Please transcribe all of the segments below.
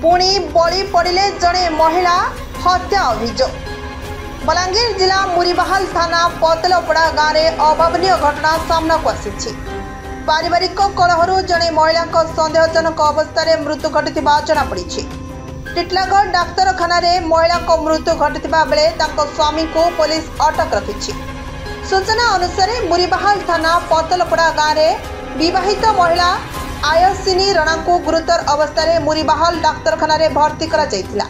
पुणी बलि पड़े जड़े महिला हत्या अभियोग। बलांगीर जिला मुरीबाहाल थाना पतलपड़ा गाँव में अभावनीय घटना सामना को आसी। पारिवारिक कलहरु जड़े महिला सन्देहजनक अवस्था मृत्यु घटी जनापड़ी। टिटलागढ़ डाक्तरखाना महिला मृत्यु घटी बेले स्वामी को पुलिस अटक रखी। सूचना अनुसार मुरीबाहाल थाना पतलपड़ा गाँव में विवाहित महिला आयसिनी राणा को गुरुतर अवस्था मुरीबाहाल डाक्तरखाना भर्ती करा जायतिला।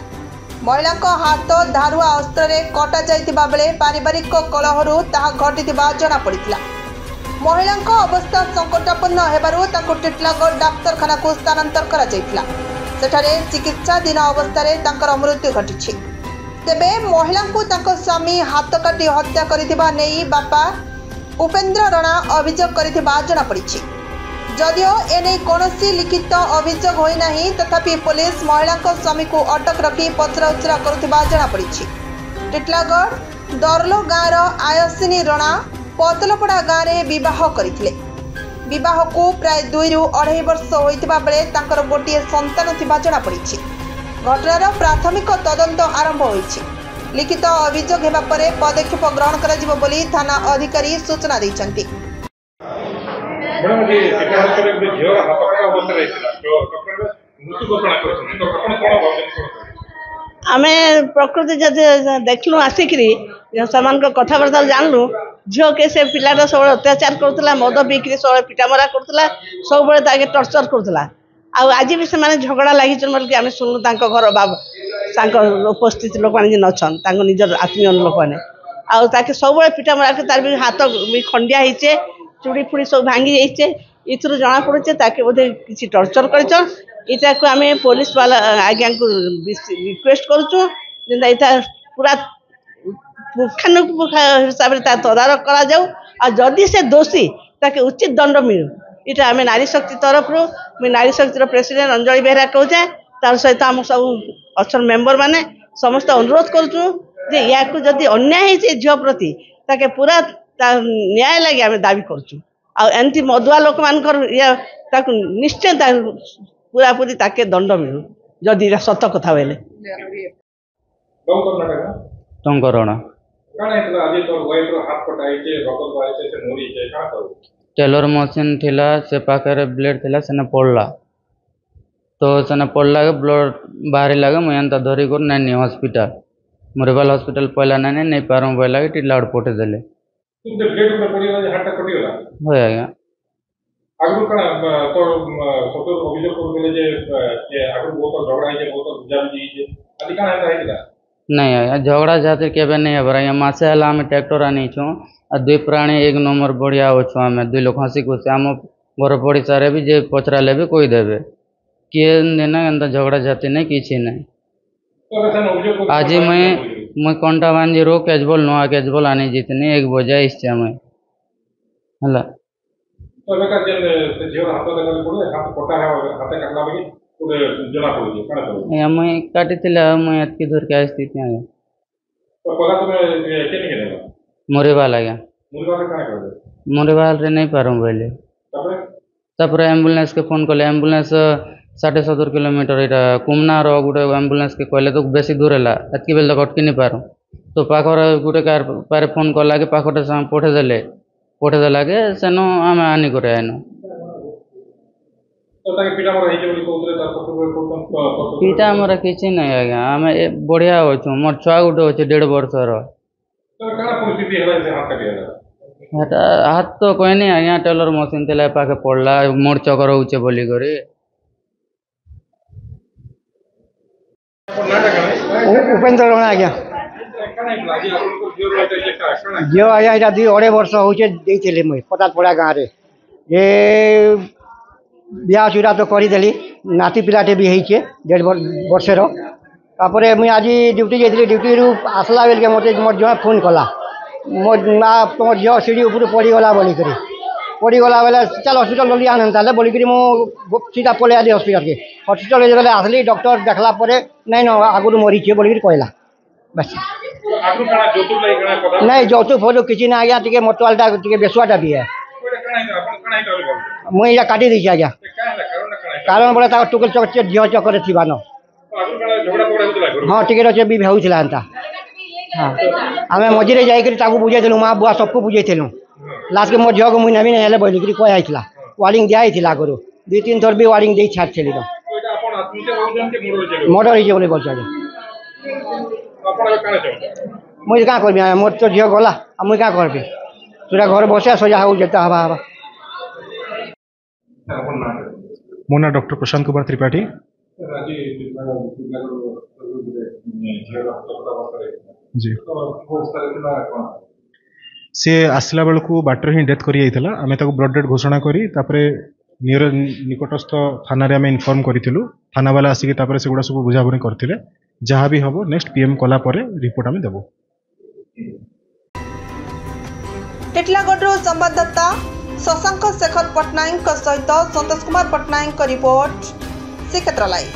महिला हाथ धारुआ अस्त्र कटा जायतिबा बेले पारिवारिक कलहरु ताहा घटिथिबा जଣା पड़िथिला। महिला अवस्था संकटापन्न हेबारु ताको टिटलागढ़ डाक्तरखाना को स्थानांतर करा जायतिला। सेठारे चिकित्साधीन अवस्था तांकर मृत्यु घटी। तेबे महिला को ताको स्वामी हाथ काटी हत्या करिथिबा नेई बापा उपेंद्र राणा अभियोग करिथिबा जଣା पड़िछि। जदिओ एने कौनसी लिखित अभियोग होना तथापि पुलिस महिला स्वामी को अटक रखी पचराउचरा करुथिबा जଣା पड़िछि। टिटलागढ़ दरलो गाँव आयसिनी राणा पतलपड़ा गाँव में बह करथिले। विवाह को प्राय 2 ରୁ 2.5 वर्ष होइतिबा बेले तांकर गोटिए संतान थिबा जଣା पड़िछि। घटनार प्राथमिक तदंत आरंभ होइछि। लिखित अभियोग हेबा परे पदक्षेप ग्रहण करा जिवो बोली थाना अधिकारी सूचना दैछन्ति। आमे प्रकृति जदि देखलु आसिकरी समान कथबार्ता जानलु झील के से पिलार सब अत्याचार करुला मद बिक्री सब पिटामरा करुला सब ताके टर्चर करुला। आज भी से झगड़ा लगी बोल आम शुणु घर बाबा उपस्थित लोक मैंने नचन निजर आत्मीय लोक मैंने आके सब पिटामरा तार भी हाथ भी खंडिया होचे चूड़ी फुड़ी सब भांगी जाइए। इथर जना पड़े ताके बोधे किसी टर्चर करटा को आम पुलिस वाला आज्ञा को रिक्वेस्ट करुचु पूरा पुखानुपुख हिसाब से तदारख करा जाऊ और जदि से दोषी ताके उचित दंड मिलू। इटा आम नारी शक्ति तरफ मुझे नारी शक्तिर प्रेसिडेंट अंजलि बेहरा कहूचे तार सहित आम सब अच्छा मेम्बर मैंने समस्त अनुरोध करुचु जे या जदि अन्याय है झील प्रति ताके पूरा न्याय लगे आम दाबी करुचु। एमती मदुआ लोक मान निश्चय पूरा पूरी ताके दंड मिलू जदि सत कथा बोले। टेलर मशीन थिला से पाखे ब्लेड थिला सेने पड़ला तो सेने पड़ला के ब्लड बाहरी लगे मुझे एंता धरी कर नानी हॉस्पिटल मुरीबाहाल हॉस्पिटल पहला नानी नहीं पारूँ पहला के टिटलागढ़ पठे देले होय आज्ञा। आगु कण तो सतो अभियोग करले जे आगु बहुत झगड़ा है बहुत बुझाबुझी है आदि कण है हैला नहीं आज्ञा झगड़ा जातिर केबे नहीं हबरा या मासे हला हम ट्रैक्टर आनी छु आ दुई प्राणी 1 नंबर बढ़िया होछु आमे दुई लोक हसी खुशी आम घर पड़िसा रे भी जे पचरा लेबे कोई देबे किए देना एंता झगड़ा जाति नहीं किछि नहीं। आज मैं कंटा बांधी रो कैजबॉल नुआ कैजबॉल आनी जितनी 1 बजे इससे मैं हला तो बेका जे जीवन हाथ लगा पड़े हाथ कटा है हाथ काटला बगी पूरे जना पड़े काना करो या मैं काटी थिला मैं अतकी दूर के स्थिति आ तो पगा तुम केनी के देला मुरीबाहाल आज्ञा मुरीबाहाल काना कर मुरीबाहाल रे नहीं पारूँ बोले तापर एम्बुलेंस के फोन कले एम्बुलेंस 70 किलोमीटर इटा कुमना रो गोटे एम्बुलेंस के कहले तो बेसी दूर है एतकी बेल तक अटकी नहीं पारूँ तो पाखर गोटे कार पारे फोन कला के पाखटे पठे देला के सेनो आम आनी करे आइनु पीटा मोर किसी नहीं आज्ञा आम बढ़िया अच्छु मोर छुआ गोटे अच्छे 1.5 वर्षर हाथ तो कहनी आज्ञा टेलर मशीन थे पाखे पड़ला मोर चकर होचे बोली करे उपेंद्र राणा आज्ञा झील आज्ञा यहाँ 2.5 वर्ष होते मुझे पतालपड़ा गाँव में ये ब्याह चूड़ा तो करदेली नाती पिलाटे भी होचे 1.5 वर्षर तापर मुझे आज ड्यूटी जाइए ड्यूटी आसला बेल के मत मोर जहाँ फोन कला मो तुम झील सीढ़ी ऊपर पड़गला बोलिक पड़गला बेले चल हस्पिटाल जल्दी आने बोलिक सीधा पलि आली हस्पिटाल गले आसली डॉक्टर देखला नहीं आगुरी मरीचे बोलिक कहला बस नहीं जौतुक फौतुक किसी ना आज्ञा टे मोटवालटा टे बेसुआटा भी है मुझे काटी दी आज्ञा कारण बोले टुकल चक झील चक्कर थी झगड़ा पड़ा होतला घर हाँ टिकेट अच्छे भी होता एंता हाँ आम मझे जाकर बुझेलु माँ बुआ सबको बुझेलु लास्ट के मोर झील को मुझे नवी नहीं बोलिक कहला वार्निंग दिया आगुरी 2-3 थर भी वार्निंग दे छाड़ी तो एटा अपन आत्महत्या भावजन के मर्डर जे मर्डर हो बोले बोल अपन काना चाहता मुझे क्या करबी मोर तो झील गला मुझे क्या करबी तोरा घर बसे सजा हो जाता हवा हवा अपन नाम मो ना डॉक्टर प्रशांत कुमार त्रिपाठी राजी जी तो वो तरह कौन सी आसला बेलू बाटर ही डेथ कर आम ब्लड डेथ घोषणा करी नियर निकटस्थ थाना आम इनफॉर्म करूँ थाना वाला आसिक सेगुड़ा सब बुझाबुझी करते जहाँ भी हम नेक्स्ट पीएम कला रिपोर्ट आम देबू टिटलागढ़ संवाददाता शशांक शेखर पट्टनायक सहित संतोष कुमार पट्टनायक रिपोर्ट श्रीक्षेत्र लाइव।